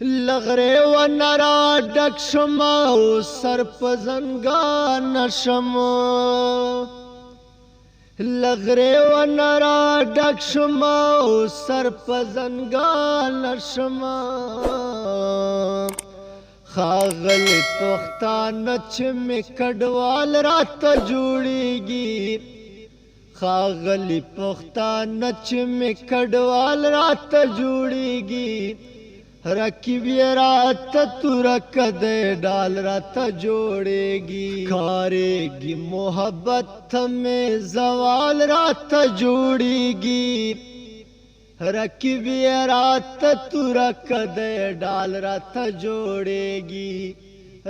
लغره و نرا ډک شم او سر په زنګان شم لغره و نرا ډک شم او سر په زنګان شم خاغلی پښتانه چې مې کډوال راته جوړیږي خاغلی پښتانه چې مې کډوال راته جوړیږي رکیب یې راته تورک دی ډال راته جوړیږي کارېږي محبت ته مې زوال راته جوړیږي رکیب یې راته تورک دی ډال راته جوړیږي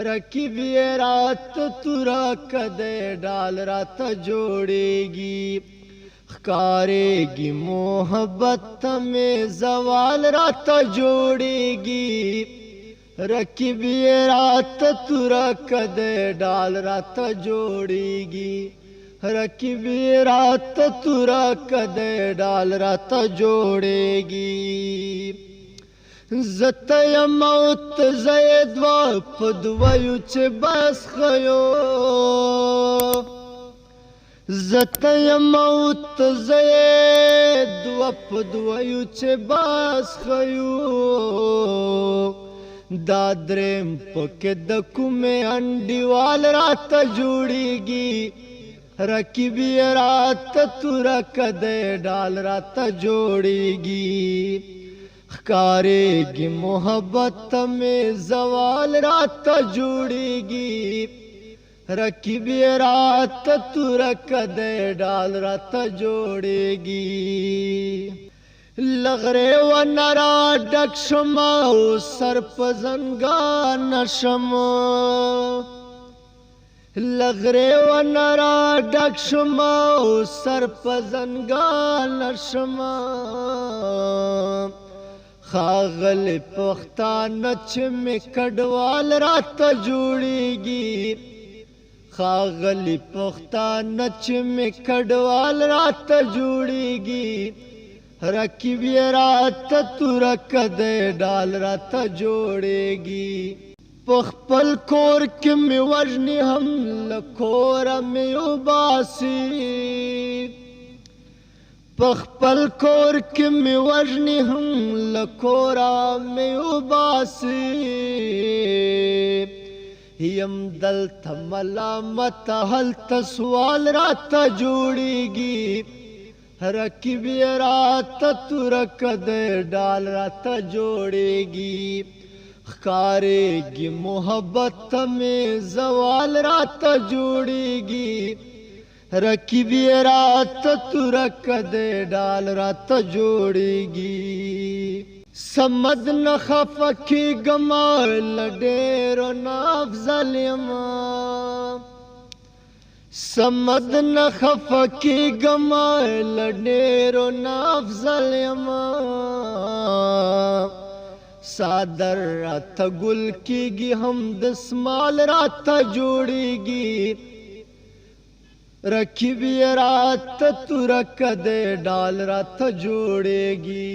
رکیب یې راته تورک دی ډال راته جوړیږي ښکارېږي محبت ته مې زوال راته جوړیږي رکیب یې راته تورک دی ډال راته جوړیږي رکیب یې راته تورک دی ډال راته جوړیږي زه ته یم او ته زه یې دوه په دویو چې بس ښیو زه ته یم او ته زه یې دوه په دویو چې بس ښیو دا درېم پکې د کومې انډیوال راته جوړیږي رکیب یې راته تورک دی ډال راته جوړیږي ښکارېږي محبت ته مې زوال راته جوړیږي رکیب یې راته تورک دی ډال راته جوړیږي لغره و نرا ډک شم او سر په زنګان شم لغره و نرا ډک شم او سر په زنګان شم خاغلی پښتانه چې مې کډوال راته جوړیږي خاغلی پښتانه چې مې کډوال راته جوړیږي رکیب یې راته تورک دی ډال راته جوړیږي په خپل کور کې مې وژني هم له کوره مې وباسي په خپل کور کې مې وژني هم له کوره مې وباسي یم دلته ملامت هلته سوال راته جوړیږي رکیب یې راته تورک دی ډال راته جوړیږي ښکارېږي محبت ته مې زوال راته جوړیږي رکیب یې راته تورک دی ډال راته جوړیږي سمد نه خفه کېږم له ډېرو نه افضل یم سمد نه خفه کېږم له ډېرو نه افضل یم صادر راته ګل کېږي هم دسمال راته جوړیږي رکیب یې راته تورک دی ډال راته جوړیږي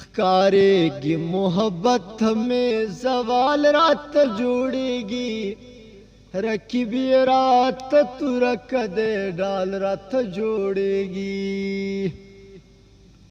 ښکارېږي محبت ته مې زوال راته جوړیږي رکیب یې راته تورک دی ډال راته جوړیږي